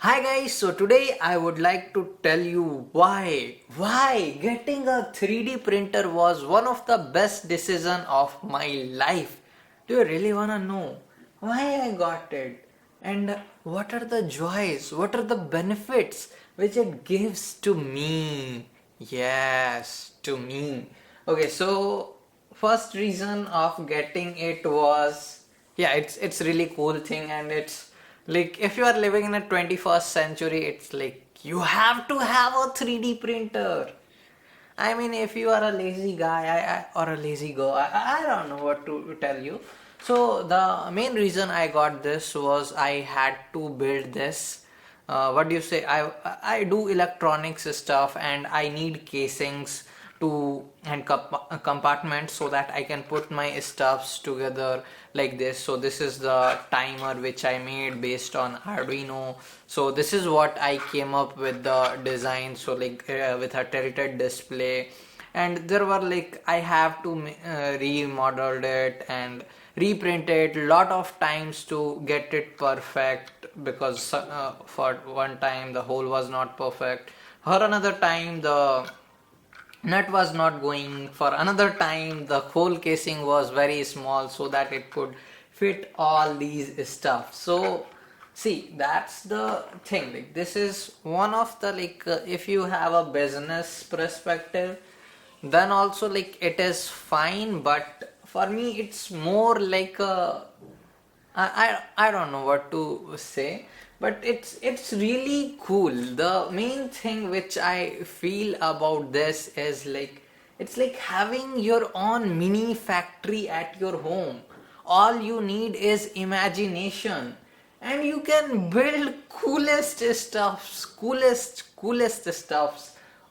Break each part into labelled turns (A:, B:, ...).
A: Hi guys, so today I would like to tell you why getting a 3D printer was one of the best decision of my life. Do you really wanna know why I got it? And what are the joys, what are the benefits which it gives to me? Yes, to me. Okay, so first reason of getting it was, yeah, it's really cool thing, and it's like if you are living in a 21st century, it's like you have to have a 3D printer. I mean, if you are a lazy guy or a lazy girl, I don't know what to tell you. So the main reason I got this was I had to build this. What do you say? I do electronics stuff, and I need casings to and compartments so that I can put my stuffs together like this. So this is the timer which I made based on Arduino. So this is what I came up with the design. So like with a tilted display, and there were like I have to remodeled it and reprint it lot of times to get it perfect, because for one time the hole was not perfect, for another time the nut was not going, for another time the whole casing was very small so that it could fit all these stuff. So see, that's the thing, like this is one of the if you have a business perspective, then also like it is fine, but for me it's more like a I don't know what to say, but it's really cool. The main thing which I feel about this is like it's like having your own mini factory at your home. All you need is imagination, and you can build coolest stuffs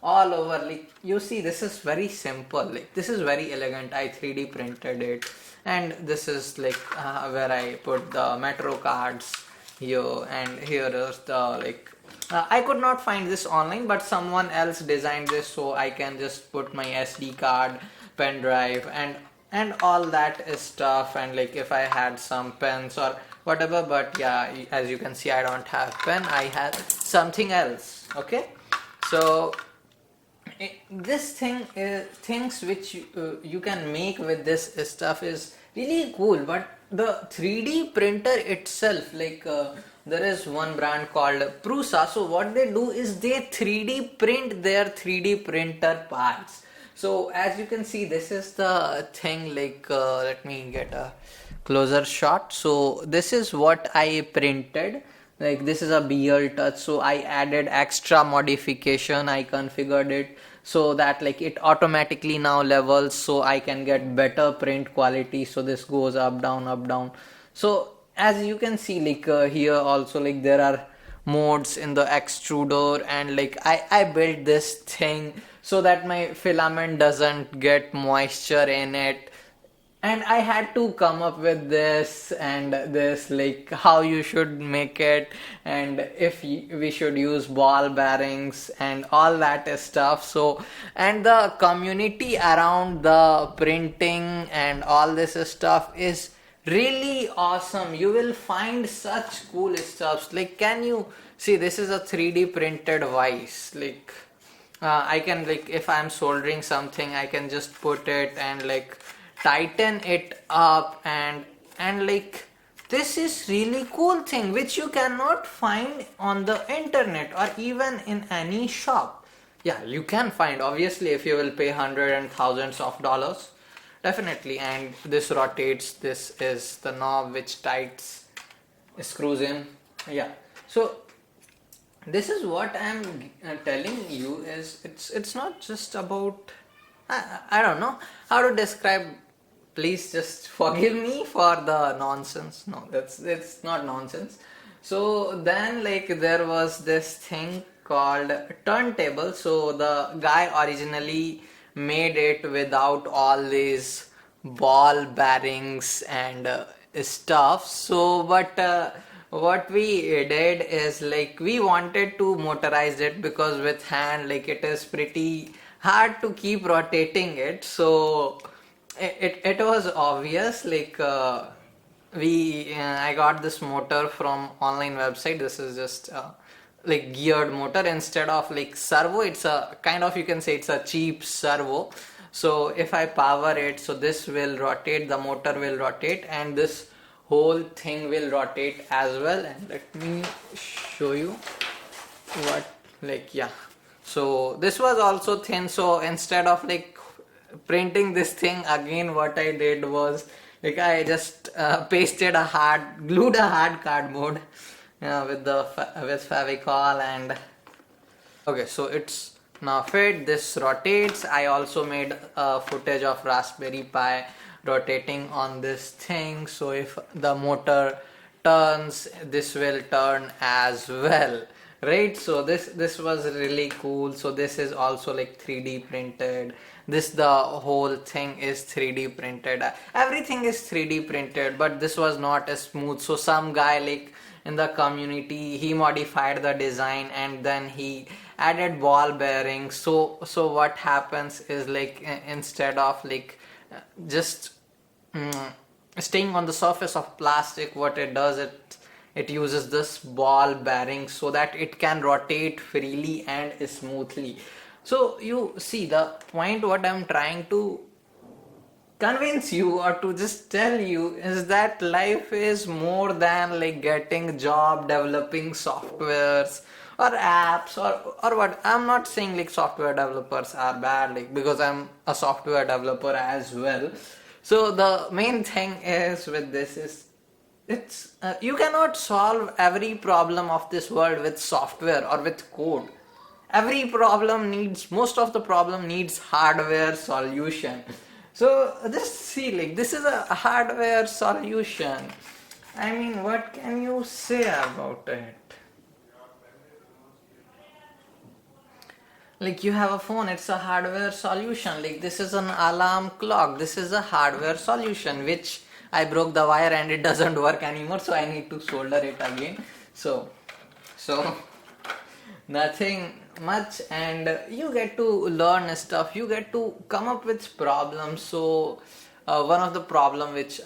A: all over. Like you see, this is very simple, like this is very elegant. I 3D printed it, and this is like where I put the metro cards here, and here is the I could not find this online, but someone else designed this, so I can just put my SD card, pen drive, and all that stuff. And like if I had some pens or whatever, but yeah, as you can see, I don't have pen, I have something else. Okay, so this thing things which you can make with this stuff is really cool. But the 3D printer itself, there is one brand called Prusa, so what they do is they 3D print their 3D printer parts. So as you can see, this is the thing, let me get a closer shot. So this is what I printed. Like this is a BL touch, so I added extra modification, I configured it so that like it automatically now levels, so I can get better print quality. So this goes up down up down. So as you can see, here also, like there are modes in the extruder, and like I built this thing so that my filament doesn't get moisture in it. And I had to come up with this and this, like how you should make it, and if we should use ball bearings and all that stuff. So, and the community around the printing and all this stuff is really awesome. You will find such cool stuff. Like, can you see, this is a 3D printed vise. I can, like if I'm soldering something, I can just put it and like tighten it up, and like this is really cool thing which you cannot find on the internet or even in any shop. Yeah, you can find, obviously, if you will pay hundreds and thousands of dollars, definitely. And this rotates, this is the knob which tightens, screws in. Yeah, so this is what I'm telling you, is it's not just about, I don't know how to describe. Please just forgive me for the nonsense. No, it's not nonsense. So then, like there was this thing called turntable. So the guy originally made it without all these ball bearings and stuff. So but what we did is, like we wanted to motorize it, because with hand, like it is pretty hard to keep rotating it. So it was obvious, we I got this motor from online website. This is just like geared motor. Instead of like servo, it's a kind of, you can say it's a cheap servo. So if I power it, so this will rotate, the motor will rotate, and this whole thing will rotate as well. And let me show you what, like, yeah. So this was also thin, so instead of like printing this thing again, what I did was like I just glued a hard cardboard with with favicol. And okay, so it's now fit, this rotates. I also made footage of Raspberry Pi rotating on this thing, so if the motor turns, this will turn as well, right? So this was really cool. So this is also like 3D printed. This, the whole thing is 3D printed. Everything is 3D printed, but this was not as smooth. So some guy like in the community, he modified the design and then he added ball bearings. So what happens is like instead of like just staying on the surface of plastic, what it does, it uses this ball bearing so that it can rotate freely and smoothly. So you see the point, what I'm trying to convince you or to just tell you is that life is more than like getting job, developing softwares or apps or what. I'm not saying like software developers are bad, like, because I'm a software developer as well. So the main thing is with this is it's you cannot solve every problem of this world with software or with code. Every problem needs, most of the problem needs hardware solution. So just see, like, this is a hardware solution. I mean, what can you say about it? Like, you have a phone, it's a hardware solution. Like, this is an alarm clock, this is a hardware solution, which I broke the wire and it doesn't work anymore, so I need to solder it again. So nothing much. And you get to learn stuff, you get to come up with problems. So one of the problem which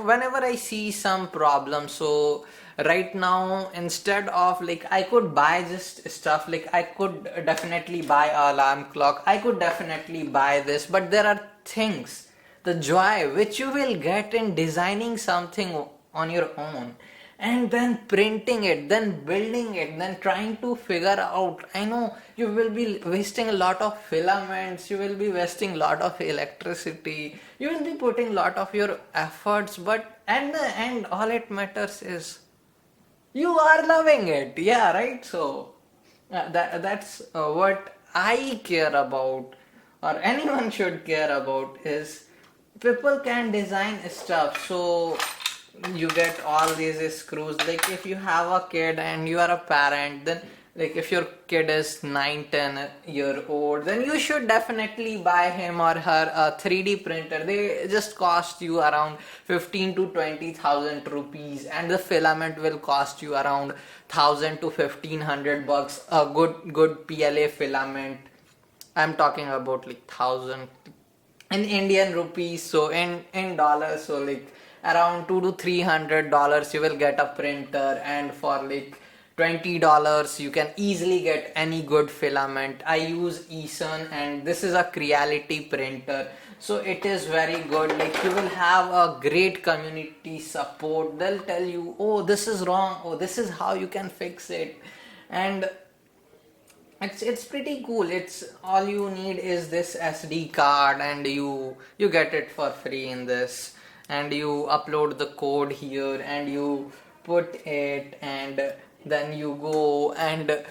A: whenever I see some problem, so right now, instead of like, I could buy just stuff, like I could definitely buy an alarm clock, I could definitely buy this, but there are things, the joy which you will get in designing something on your own and then printing it, then building it, then trying to figure out. I know you will be wasting a lot of filaments, you will be wasting a lot of electricity, you will be putting a lot of your efforts, but at the end, all it matters is you are loving it. Yeah, right? So that's what I care about, or anyone should care about, is people can design stuff. So you get all these screws. Like, if you have a kid and you are a parent, then like if your kid is 9-10 year old, then you should definitely buy him or her a 3D printer. They just cost you around 15 to 20,000 rupees, and the filament will cost you around 1,000 to 1,500 bucks. A good PLA filament, I'm talking about like 1,000 in Indian rupees, so in dollars, so like around $200 to $300 you will get a printer. And for like $20 you can easily get any good filament. I use Eason, and this is a Creality printer, so it is very good. Like, you will have a great community support. They'll tell you, oh, this is wrong, oh, this is how you can fix it. And it's pretty cool. It's all you need is this SD card, and you get it for free in this, and you upload the code here and you put it, and then you go and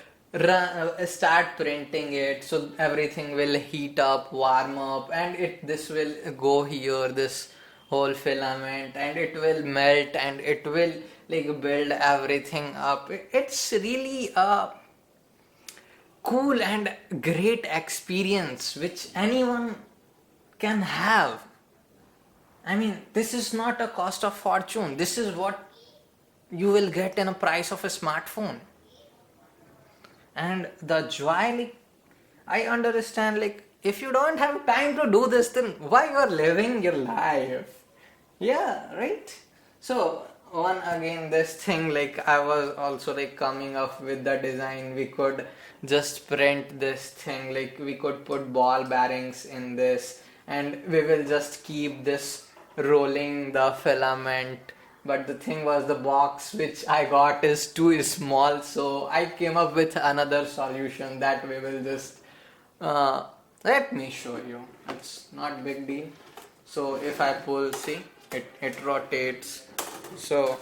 A: start printing it. So everything will heat up, warm up, and this will go here, this whole filament, and it will melt and it will like build everything up. It's really a cool and great experience which anyone can have. I mean, this is not a cost of fortune. This is what you will get in a price of a smartphone. And the joy, like, I understand, like, if you don't have time to do this, then why you are living your life? Yeah, right? So one again, this thing, like I was also like coming up with the design. We could just print this thing, like we could put ball bearings in this, and we will just keep this rolling the filament. But the thing was, the box which I got is too small, so I came up with another solution that we will just uh, let me show you. It's not big deal. So if I pull, see, it rotates. So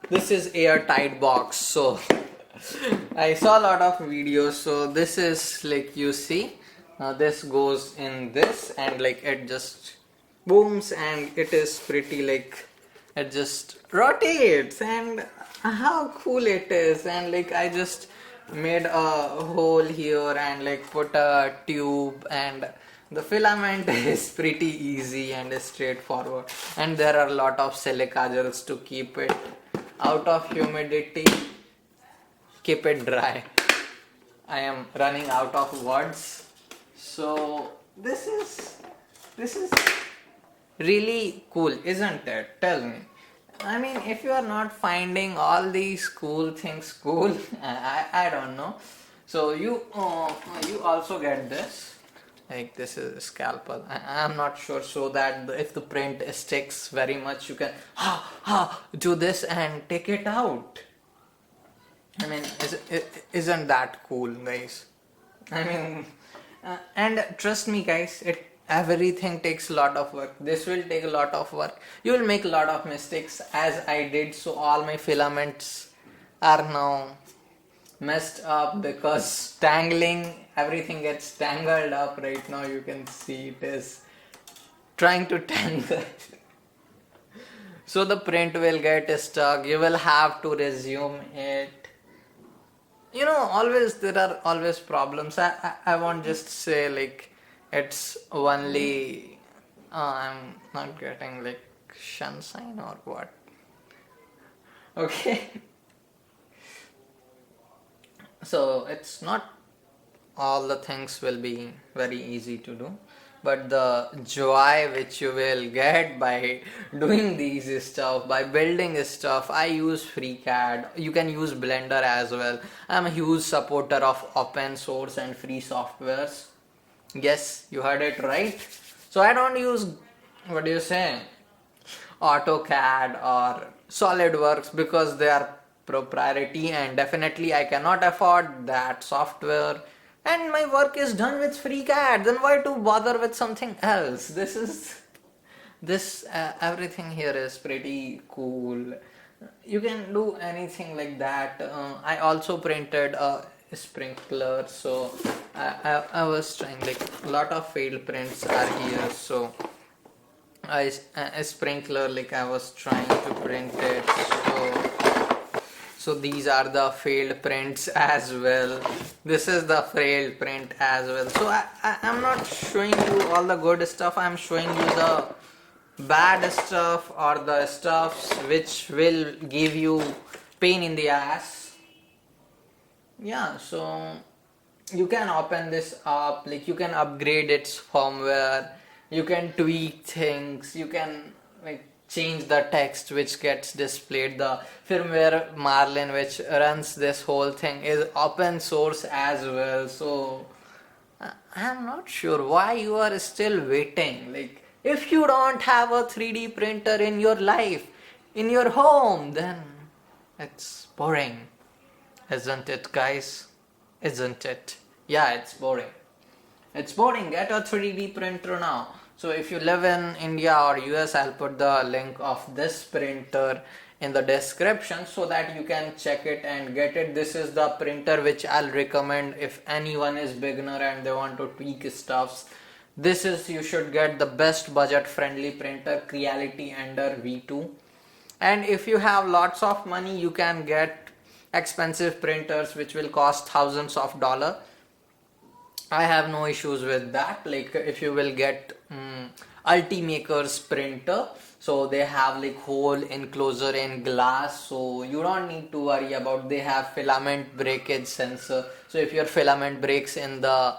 A: this is airtight box. So I saw a lot of videos. So this is like, you see, this goes in this, and like it just booms, and it is pretty, like it just rotates, and how cool it is. And like I just made a hole here and like put a tube, and the filament is pretty easy and straightforward, and there are a lot of silica gels to keep it out of humidity, keep it dry. I am running out of words. So this is really cool, isn't it? Tell me. I mean, if you are not finding all these cool things cool, I don't know. So you also get this. Like this is a scalpel. I'm not sure, so that if the print sticks very much, you can do this and take it out. I mean, isn't that cool, guys? I mean, and trust me, guys, everything takes a lot of work. This will take a lot of work. You will make a lot of mistakes, as I did. So all my filaments are now messed up because tangling, everything gets tangled up right now. You can see it is trying to tangle. So the print will get stuck. You will have to resume it. Always there are always problems. I won't just say like it's only I'm not getting like sunshine or what. Okay. So it's not all the things will be very easy to do, but the joy which you will get by doing these stuff, by building stuff. I use FreeCAD. You can use Blender as well. I'm a huge supporter of open source and free softwares. Yes, you heard it right. So I don't use, what do you say, AutoCAD or SolidWorks, because they are proprietary, and definitely I cannot afford that software, and my work is done with FreeCAD. Then why to bother with something else? This everything here is pretty cool. You can do anything like that. I also printed a sprinkler, so I was trying, like a lot of failed prints are here. So a sprinkler, like I was trying to print it. So these are the failed prints as well. This is the failed print as well. So I'm not showing you all the good stuff. I'm showing you the bad stuff, or the stuffs which will give you pain in the ass. Yeah, so you can open this up, like you can upgrade its firmware, you can tweak things, you can like change the text which gets displayed. The firmware Marlin which runs this whole thing is open source as well. So I'm not sure why you are still waiting. Like, if you don't have a 3D printer in your life, in your home, then it's boring, isn't it, guys? Isn't it? Yeah, it's boring. It's boring. Get a 3D printer now. So if you live in India or US, I'll put the link of this printer in the description so that you can check it and get it. This is the printer which I'll recommend if anyone is beginner and they want to tweak stuffs. This is, you should get the best budget friendly printer, Creality Ender V2. And if you have lots of money, you can get expensive printers which will cost thousands of dollars. I have no issues with that. Like if you will get Ultimaker's printer, so they have like whole enclosure in glass, so you don't need to worry about. They have filament breakage sensor, so if your filament breaks in the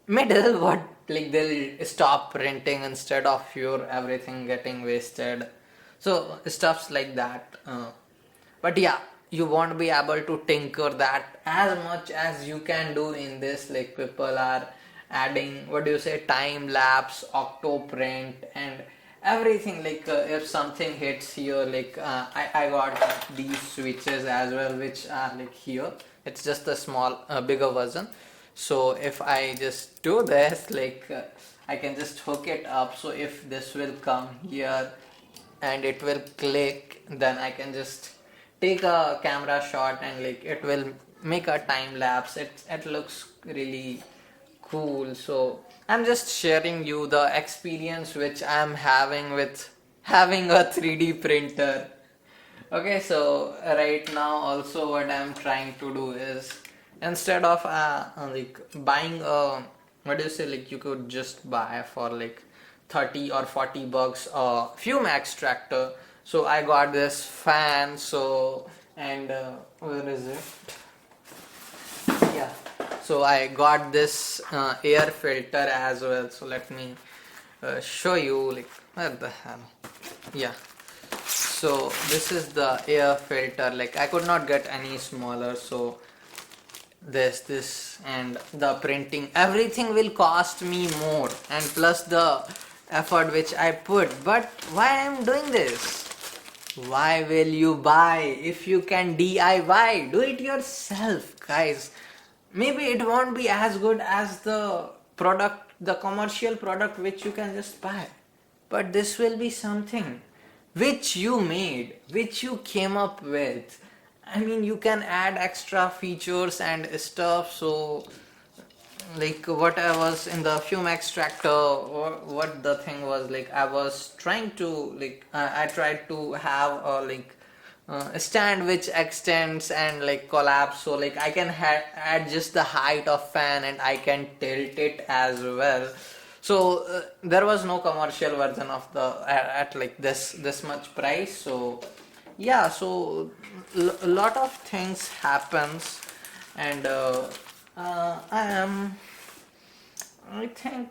A: middle, what, like they'll stop printing instead of your everything getting wasted. So stuffs like that. But yeah, you won't be able to tinker that as much as you can do in this. Like people are adding, what do you say, time lapse, octoprint, and everything. Like if something hits here, like I got these switches as well, which are like here. It's just a small bigger version. So if I just do this, like I can just hook it up. So if this will come here and it will click, then I can just take a camera shot and like it will make a time lapse. It looks really cool. So I'm just sharing you the experience which I'm having with having a 3D printer. Okay, so right now also what I'm trying to do is, instead of like buying a, what do you say, like you could just buy for like 30 or 40 bucks a fume extractor. So I got this fan. So and where is it? Yeah, so I got this air filter as well. So let me show you, like where the hell, yeah. So this is the air filter. Like I could not get any smaller. So this and the printing, everything will cost me more, and plus the effort which I put. But why I'm doing this? Why will you buy if you can DIY? Do it yourself, guys. Maybe it won't be as good as the product, the commercial product which you can just buy, but this will be something which you made, which you came up with. I mean, you can add extra features and stuff. So like what I was in the fume extractor, or what the thing was, like I was trying to, like I tried to have a like a stand which extends and like collapse, so like I can adjust the height of fan and I can tilt it as well. So there was no commercial version of the at like this much price. So yeah, so a lot of things happens. And I think,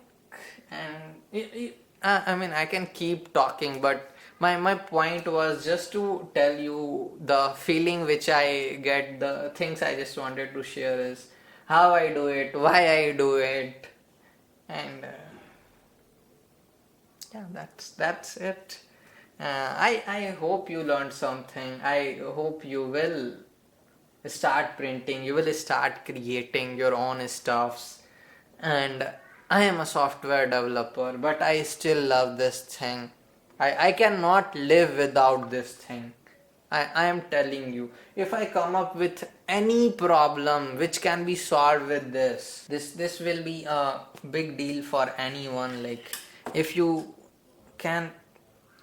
A: and I mean, I can keep talking, but my point was just to tell you the feeling which I get, the things I just wanted to share is how I do it, why I do it, and yeah, that's it. I hope you learned something. I hope you will start printing, you will start creating your own stuffs. And I am a software developer, but I still love this thing. I cannot live without this thing. I am telling you, if I come up with any problem which can be solved with this will be a big deal for anyone. Like if you can,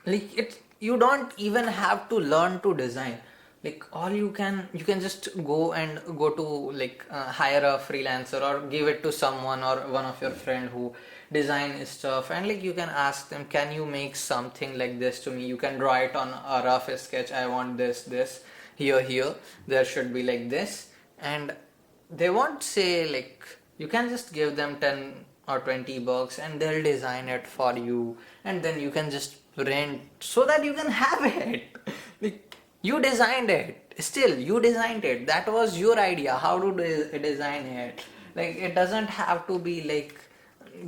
A: like it, you don't even have to learn to design. Like all you can just go to like hire a freelancer or give it to someone or one of your friend who design stuff, and like you can ask them, can you make something like this to me? You can draw it on a rough sketch. I want this here there should be like this. And they won't say, like you can just give them 10 or 20 bucks and they'll design it for you, and then you can just print so that you can have it. Like you designed it, still you designed it, that was your idea how to design it. Like it doesn't have to be like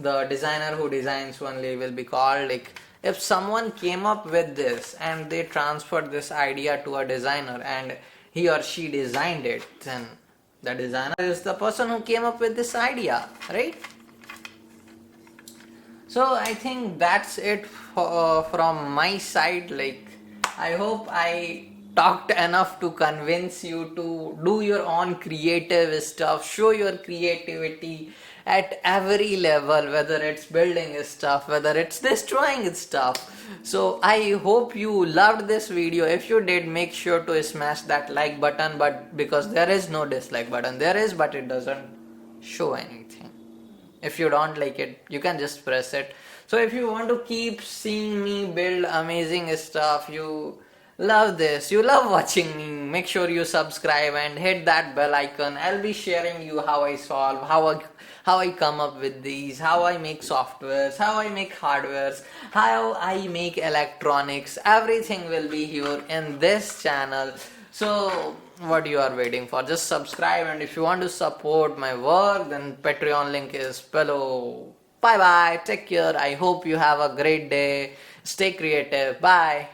A: the designer who designs only will be called. Like if someone came up with this and they transferred this idea to a designer and he or she designed it, then the designer is the person who came up with this idea, right? So I think that's it from my side. Like I hope I talked enough to convince you to do your own creative stuff, show your creativity at every level, whether it's building stuff, whether it's destroying stuff. So I hope you loved this video. If you did, make sure to smash that like button, but because there is no dislike button, there is, but it doesn't show anything. If you don't like it, you can just press it. So if you want to keep seeing me build amazing stuff, you love this, you love watching me, make sure you subscribe and hit that bell icon. I'll be sharing you how I solve, how I come up with these, how I make softwares, how I make hardwares, how I make electronics. Everything will be here in this channel. So what you are waiting for? Just subscribe, and if you want to support my work, then Patreon link is below. Bye bye, take care. I hope you have a great day. Stay creative. Bye.